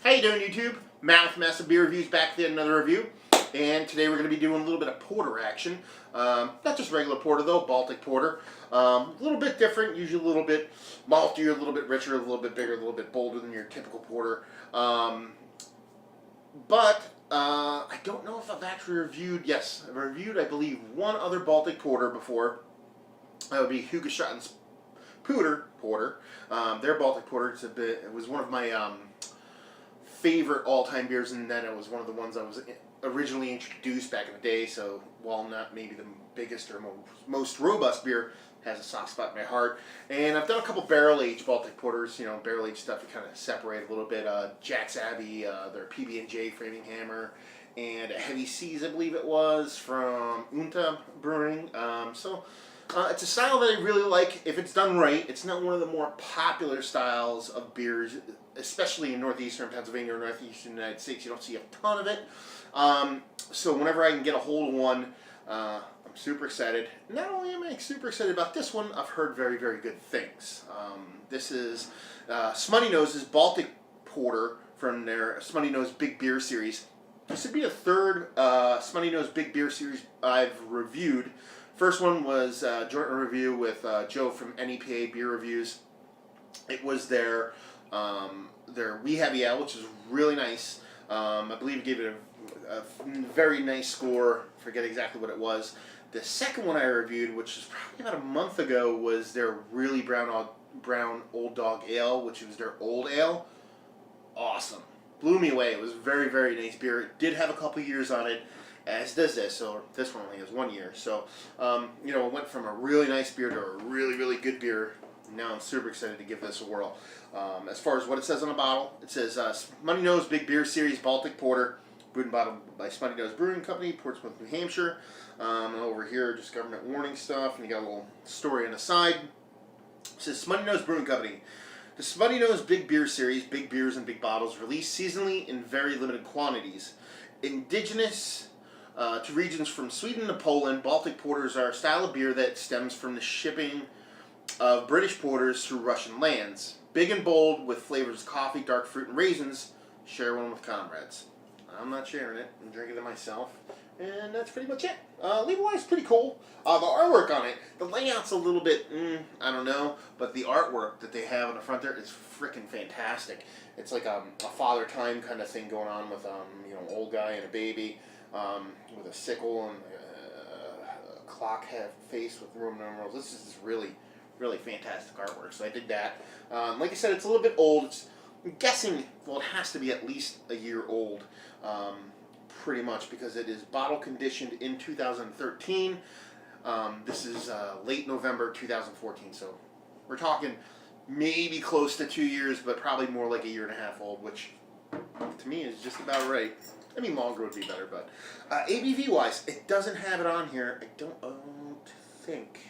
How you doing, YouTube? Matt with Massive Beer Reviews back with another review. And today we're going to be doing a little bit of porter action. Not just regular porter though, Baltic Porter. A little bit different, usually a little bit maltier, a little bit richer, a little bit bigger, a little bit bolder than your typical porter. I don't know if I've actually reviewed, yes, I've reviewed, I believe, one other Baltic Porter before. That would be Hugeschoten's Porter. Their Baltic Porter, it was one of my favorite all-time beers, and then it was one of the ones I was originally introduced back in the day, so while not maybe the biggest or most robust beer, has a soft spot in my heart. And I've done a couple barrel-aged Baltic Porters, barrel-aged stuff you kind of separate a little bit. Jack's Abbey, their PB&J Framing Hammer, and Heavy Seas, I believe it was, from Unta Brewing. It's a style that I really like if it's done right. It's not one of the more popular styles of beers, especially in northeastern Pennsylvania or northeastern United States. You don't see a ton of it. So whenever I can get a hold of one, I'm super excited. Not only am I super excited about this one, I've heard very, very good things. This is Smuttynose Baltic Porter from their Smuttynose Big Beer Series. This would be the third Smuttynose Big Beer Series I've reviewed. First one was a joint review with Joe from NEPA Beer Reviews. It was their Wee Heavy Ale, which is really nice. I believe it gave it a very nice score. Forget exactly what it was. The second one I reviewed, which was probably about a month ago, was their really brown Old Dog Ale, which was their old ale. Awesome. Blew me away. It was very, very nice beer. It did have a couple years on it, as does this, so this one only has 1 year. So, it went from a really nice beer to a really, really good beer. Now I'm super excited to give this a whirl. As far as what it says on the bottle, it says Smuttynose Big Beer Series Baltic Porter, brewed and bottled by Smuttynose Brewing Company, Portsmouth, New Hampshire. And over here, just government warning stuff, and you got a little story on the side. It says Smuttynose Brewing Company. The Smuttynose Big Beer Series, big beers and big bottles, released seasonally in very limited quantities. Indigenous to regions from Sweden to Poland, Baltic Porters are a style of beer that stems from the shipping of British porters through Russian lands. Big and bold, with flavors of coffee, dark fruit, and raisins. Share one with comrades. I'm not sharing it. I'm drinking it myself. And that's pretty much it. Label-wise, pretty cool. The artwork on it, the layout's a little bit, I don't know, but the artwork that they have on the front there is freaking fantastic. It's like a Father Time kind of thing going on with, old guy and a baby with a sickle and a clock head face with Roman numerals. This is really, really fantastic artwork, so I did that. Like I said, it's a little bit old. I'm guessing, well, it has to be at least a year old, pretty much, because it is bottle conditioned in 2013. This is late November 2014, so we're talking maybe close to 2 years, but probably more like a year and a half old, which to me is just about right. I mean, longer would be better, but ABV-wise, it doesn't have it on here. I don't think.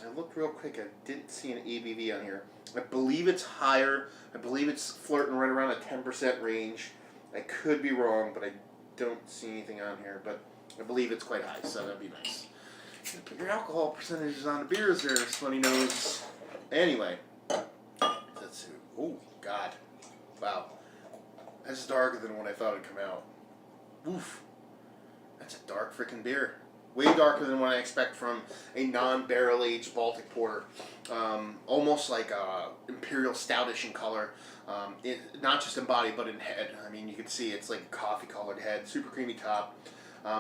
I looked real quick. I didn't see an ABV on here. I believe it's higher. I believe it's flirting right around a 10% range. I could be wrong, but I don't see anything on here. But I believe it's quite high, so that'd be nice. Put your alcohol percentages on the beers there, Smuttynose. Anyway, let's see. Oh, God. Wow. That's darker than what I thought it'd come out. Oof. That's a dark freaking beer. Way darker than what I expect from a non-barrel aged Baltic Porter. Almost like imperial stoutish in color. Not just in body, but in head. I mean, you can see it's like a coffee colored head, super creamy top.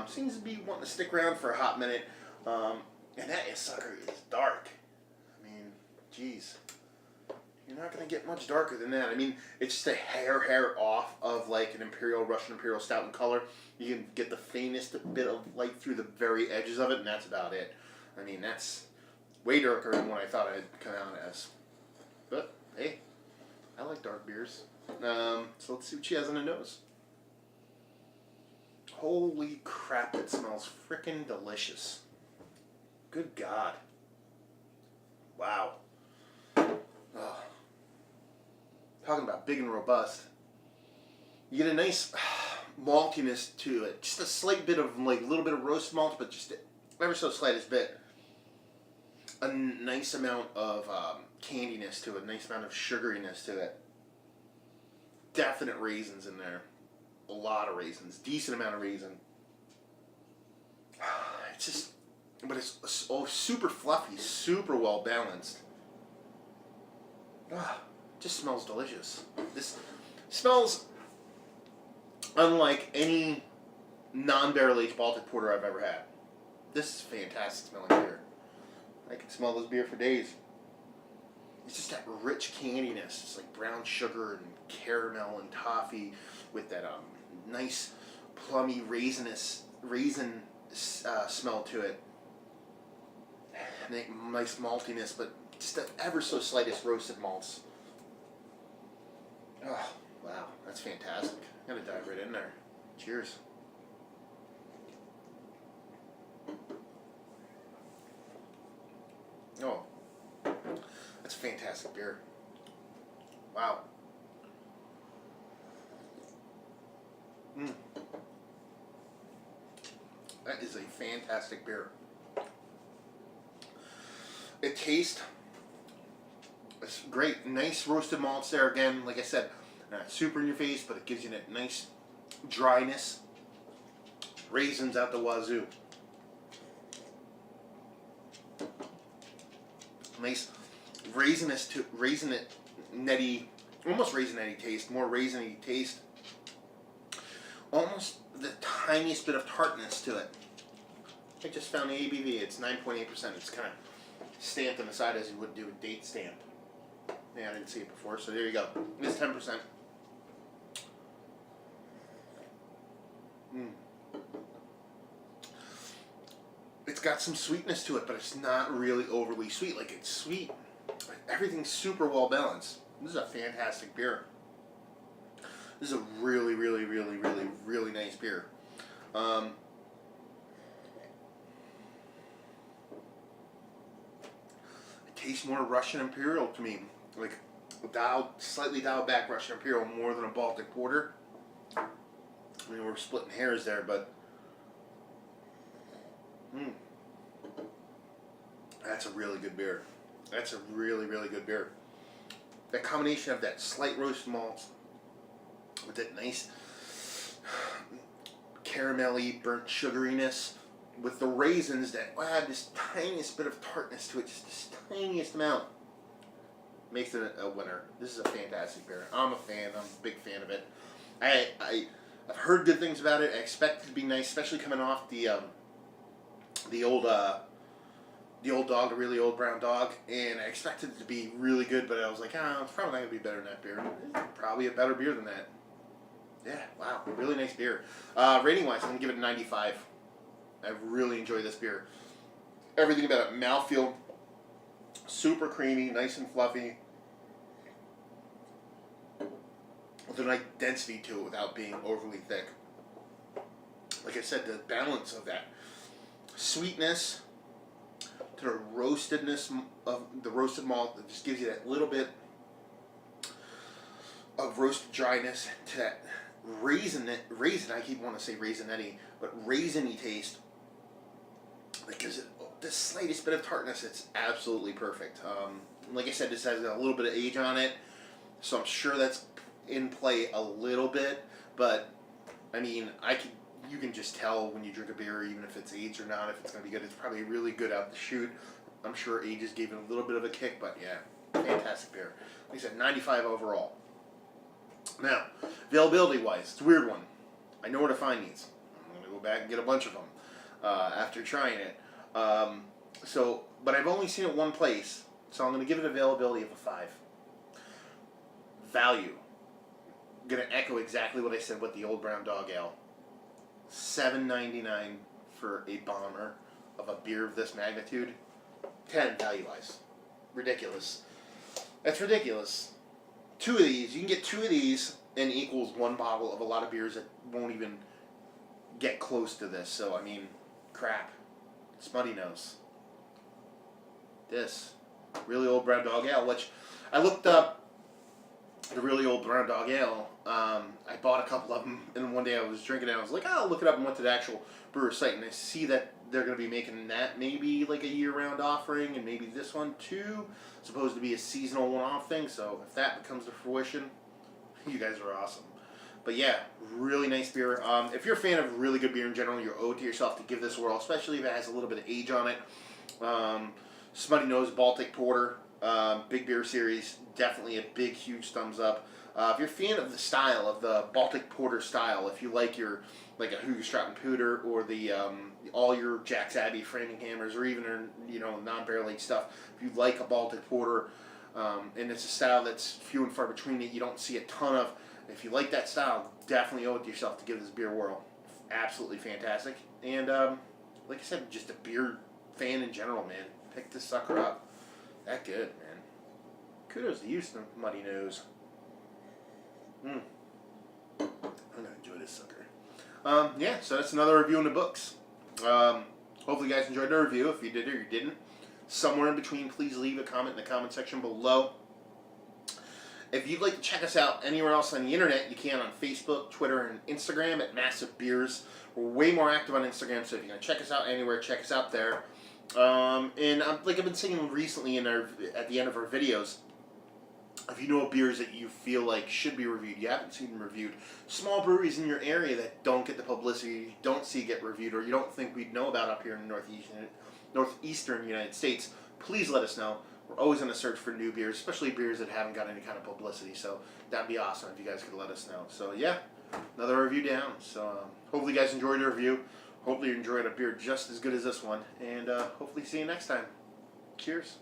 Seems to be wanting to stick around for a hot minute. And that sucker is dark. I mean, geez. You're not going to get much darker than that. I mean, it's just a hair off of like an Russian Imperial Stout in color. You can get the faintest bit of light through the very edges of it, and that's about it. I mean, that's way darker than what I thought I'd come out as. But, hey, I like dark beers. So let's see what she has on the nose. Holy crap, it smells frickin' delicious. Good God. Wow. Oh. Talking about big and robust. You get a nice maltiness to it. Just a slight bit of, like, a little bit of roast malt, but just ever so slightest bit. A nice amount of candiness to it. A nice amount of sugariness to it. definite raisins in there. A lot of raisins. Decent amount of raisin. It's just, but it's super fluffy, super well balanced. Just smells delicious. This smells unlike any non-barrel aged Baltic Porter I've ever had. This is fantastic smelling beer. I can smell this beer for days. It's just that rich candiness. It's like brown sugar and caramel and toffee with that nice plummy raisin smell to it. And nice maltiness, but just the ever so slightest roasted malts. Oh, wow, that's fantastic. I'm gonna dive right in there. Cheers. Oh, that's a fantastic beer. Wow. That is a fantastic beer. It tastes, it's great. Nice roasted malts there again. Like I said, not super in your face, but it gives you that nice dryness. Raisins out the wazoo. Nice raisinetty, almost raisinetty taste, more raisiny taste. Almost the tiniest bit of tartness to it. I just found the ABV. It's 9.8%. It's kind of stamped on the side as you would do a date stamp. Yeah, I didn't see it before, so there you go. It's 10%. It's got some sweetness to it, but it's not really overly sweet. Like, it's sweet. Everything's super well balanced. This is a fantastic beer. This is a really, really, really, really, really nice beer. It tastes more Russian Imperial to me. Like, slightly dialed back Russian Imperial more than a Baltic Porter. I mean, we're splitting hairs there, but that's a really good beer. That's a really, really good beer. That combination of that slight roast malt with that nice caramelly, burnt sugariness, with the raisins that add this tiniest bit of tartness to it, just this tiniest amount, makes it a winner. This is a fantastic beer. I'm a fan. I'm a big fan of it. I've heard good things about it. I expect it to be nice, especially coming off the old dog, the really old brown dog, and I expected it to be really good, but I was like, it's probably not going to be better than that beer. Probably a better beer than that. Yeah, wow, really nice beer. Rating-wise, I'm going to give it a 95. I really enjoy this beer. Everything about it, mouthfeel, super creamy, nice and fluffy, with a nice density to it without being overly thick. Like I said, the balance of that sweetness to the roastedness of the roasted malt that just gives you that little bit of roasted dryness to that raisin, I keep wanting to say raisinetty, but raisiny taste that gives it the slightest bit of tartness. It's absolutely perfect. Like I said, this has a little bit of age on it, so I'm sure that's in play a little bit, but I mean, you can just tell when you drink a beer, even if it's aged or not, if it's going to be good. It's probably really good out the chute. I'm sure ages gave it a little bit of a kick, but yeah, fantastic beer. Like I said, 95 overall. Now, availability-wise, it's a weird one. I know where to find these. I'm going to go back and get a bunch of them after trying it. But I've only seen it one place, so I'm going to give it availability of a 5. Value. I'm going to echo exactly what I said with the Old Brown Dog Ale. $7.99 for a bomber of a beer of this magnitude. 10 value-wise. Ridiculous. That's ridiculous. 2 of these, you can get 2 of these and equals 1 bottle of a lot of beers that won't even get close to this. So, I mean, crap. Smuttynose. This. Really Old Brown Dog Ale, which I looked up the really Old Brown Dog Ale. I bought a couple of them, and one day I was drinking it, and I was like, I'll look it up, and went to the actual brewer site, and I see that they're going to be making that maybe like a year-round offering, and maybe this one too, supposed to be a seasonal one-off thing, so if that comes to fruition, You guys are awesome. But yeah, really nice beer. If you're a fan of really good beer in general, you're owed to yourself to give this a whirl, especially if it has a little bit of age on it. Smuttynose Baltic Porter, big beer series, definitely a big, huge thumbs up. If you're a fan of the style, of the Baltic Porter style, if you like your like a Hoogerstraten Pooter or the all your Jack's Abbey Framing Hammers or even non-barrel aged stuff, if you like a Baltic Porter, and it's a style that's few and far between that you don't see a ton of. If you like that style, definitely owe it to yourself to give this beer a whirl. Absolutely fantastic. And like I said, just a beer fan in general, man. Pick this sucker up. That good, man. Kudos to you, Smuttynose. I'm gonna enjoy this sucker. Yeah, so that's another review in the books. Hopefully you guys enjoyed the review. If you did or you didn't, somewhere in between, please leave a comment in the comment section below. If you'd like to check us out anywhere else on the internet, you can on Facebook, Twitter, and Instagram at Massive Beers. We're way more active on Instagram, so if you're going to check us out anywhere, check us out there. And like I've been saying recently at the end of our videos, if you know beers that you feel like should be reviewed, you haven't seen them reviewed, small breweries in your area that don't get the publicity, you don't see get reviewed, or you don't think we'd know about up here in the northeastern United States, please let us know. We're always on the search for new beers, especially beers that haven't got any kind of publicity. So that'd be awesome if you guys could let us know. So yeah, another review down. So hopefully you guys enjoyed the review. Hopefully you enjoyed a beer just as good as this one. And hopefully see you next time. Cheers.